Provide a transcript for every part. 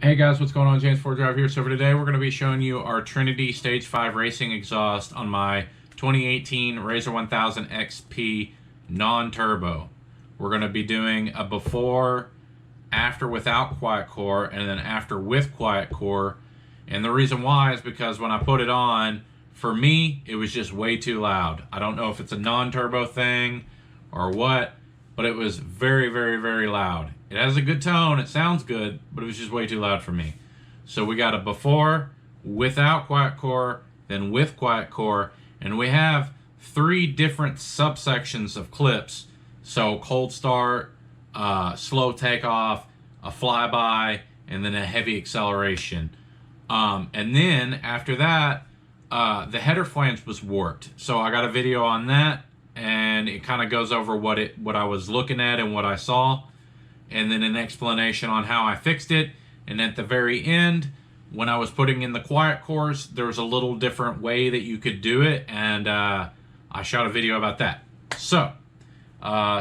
Hey guys, what's going on? James Ford Drive here. So for today, we're going to be showing you our Trinity Stage 5 Racing Exhaust on my 2018 Razor 1000 XP non-turbo. We're going to be doing a before, after without quiet core, and then after with quiet core. And the reason why is because when I put it on, for me, it was just way too loud. I don't know if it's a non-turbo thing or what, but it was very, very, very loud. It has a good tone, it sounds good, but it was just way too loud for me. So we got a before, without quiet core, then with quiet core, and we have 3 different subsections of clips. So cold start, slow takeoff, a flyby, and then a heavy acceleration. And then after that, the header flange was warped. So I got a video on that, and it kind of goes over what I was looking at and what I saw, and then an explanation on how I fixed it. And at the very end, when I was putting in the quiet cores, there was a little different way that you could do it, and I shot a video about that. So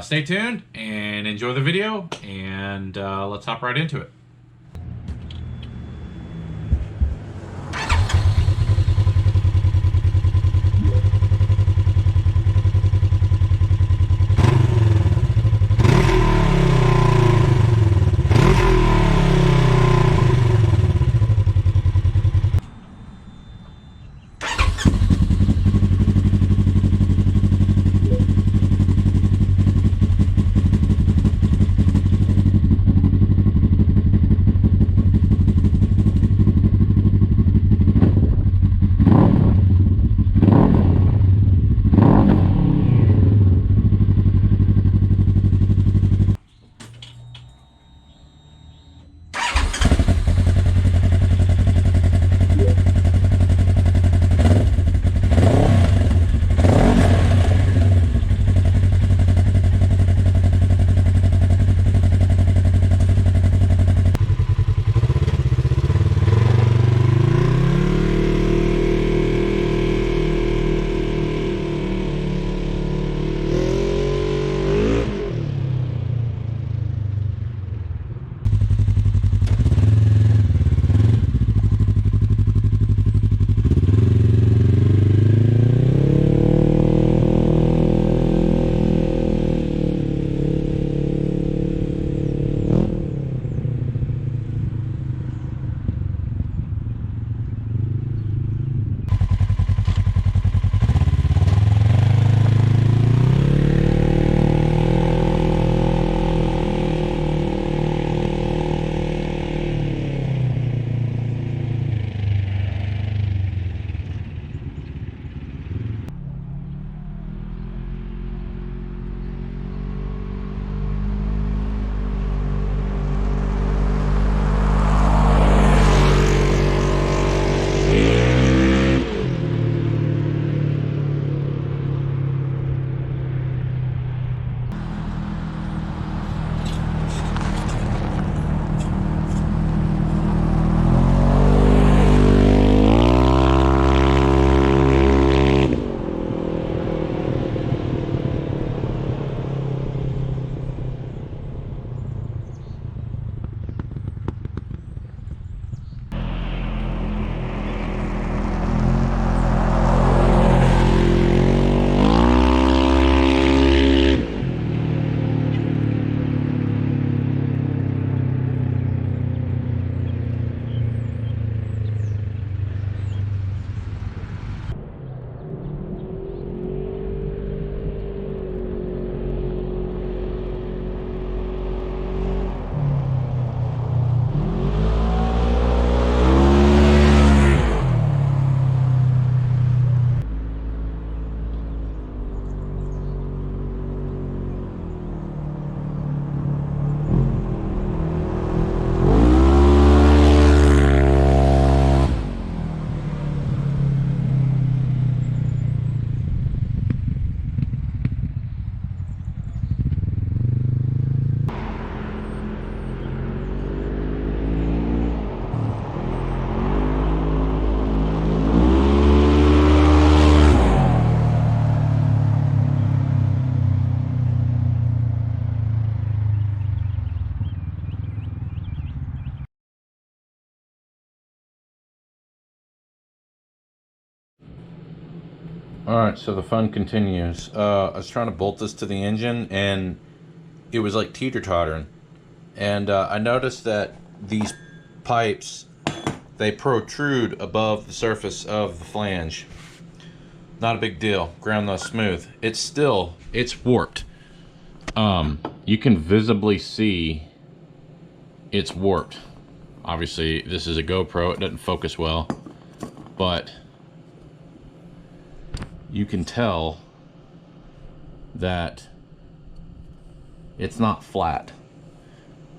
stay tuned and enjoy the video, and let's hop right into it. Alright, so the fun continues. I was trying to bolt this to the engine and it was like teeter-tottering. And I noticed that these pipes, they protrude above the surface of the flange. Not a big deal. Ground those smooth. It's warped. You can visibly see it's warped. Obviously, this is a GoPro. It doesn't focus well. But you can tell that it's not flat.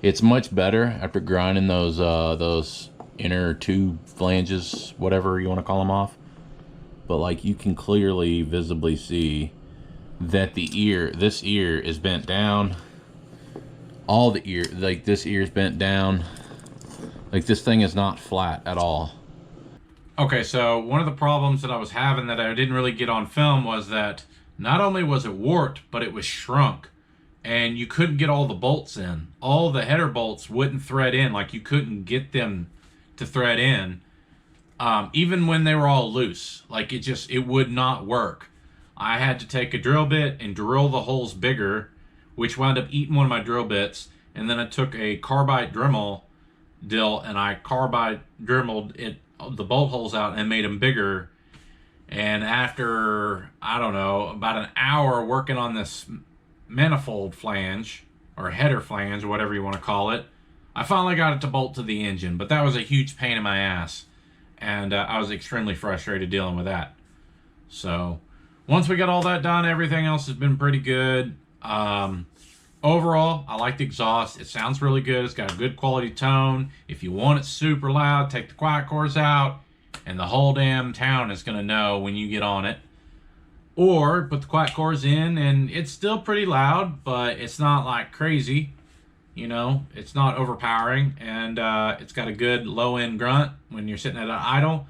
It's much better after grinding those inner two flanges, whatever you want to call them, off. But like, you can clearly visibly see that this ear is bent down. All the ear, like this ear is bent down. Like, this thing is not flat at all. Okay, so one of the problems that I was having that I didn't really get on film was that not only was it warped, but it was shrunk. And you couldn't get all the bolts in. All the header bolts wouldn't thread in. Like, you couldn't get them to thread in. Even when they were all loose. Like, it would not work. I had to take a drill bit and drill the holes bigger, which wound up eating one of my drill bits. And then I took a carbide Dremel dill and I carbide Dremeled the bolt holes out and made them bigger. And after, I don't know, about an hour working on this manifold flange, or header flange, or whatever you want to call it, I finally got it to bolt to the engine. But that was a huge pain in my ass. And I was extremely frustrated dealing with that. So once we got all that done, everything else has been pretty good. Overall, I like the exhaust. It sounds really good. It's got a good quality tone. If you want it super loud, take the quiet cores out, and the whole damn town is going to know when you get on it. Or put the quiet cores in, and it's still pretty loud, but it's not like crazy. You know, it's not overpowering, and it's got a good low-end grunt when you're sitting at an idle.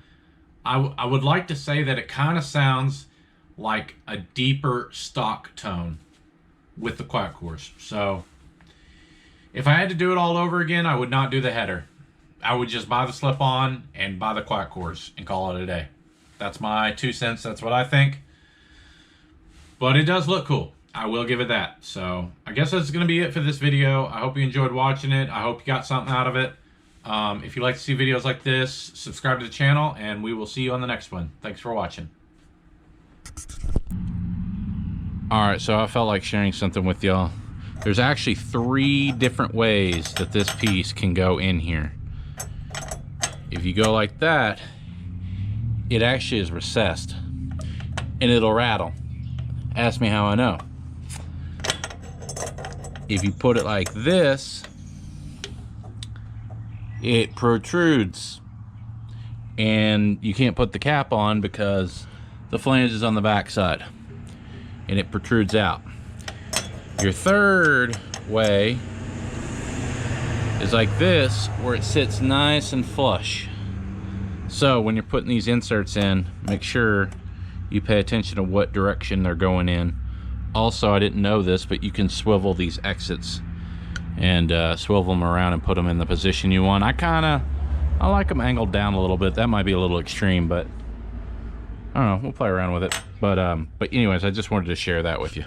I would like to say that it kind of sounds like a deeper stock tone with the quiet cores. So if I had to do it all over again, I would not do the header. I would just buy the slip-on and buy the quiet cores and call it a day. That's my 2 cents. That's what I think. But it does look cool. I will give it that. So I guess that's going to be it for this video. I hope you enjoyed watching it. I hope you got something out of it. If you like to see videos like this, subscribe to the channel, and we will see you on the next one. Thanks for watching. Alright, so I felt like sharing something with y'all. There's actually 3 different ways that this piece can go in here. If you go like that, it actually is recessed. And it'll rattle. Ask me how I know. If you put it like this, it protrudes. And you can't put the cap on because the flange is on the back side. And it protrudes out. Your third way is like this, where it sits nice and flush. So when you're putting these inserts in, make sure you pay attention to what direction they're going in. Also, I didn't know this, but you can swivel these exits and swivel them around and put them in the position you want. I like them angled down a little bit. That might be a little extreme, but I don't know, we'll play around with it. But anyways, I just wanted to share that with you.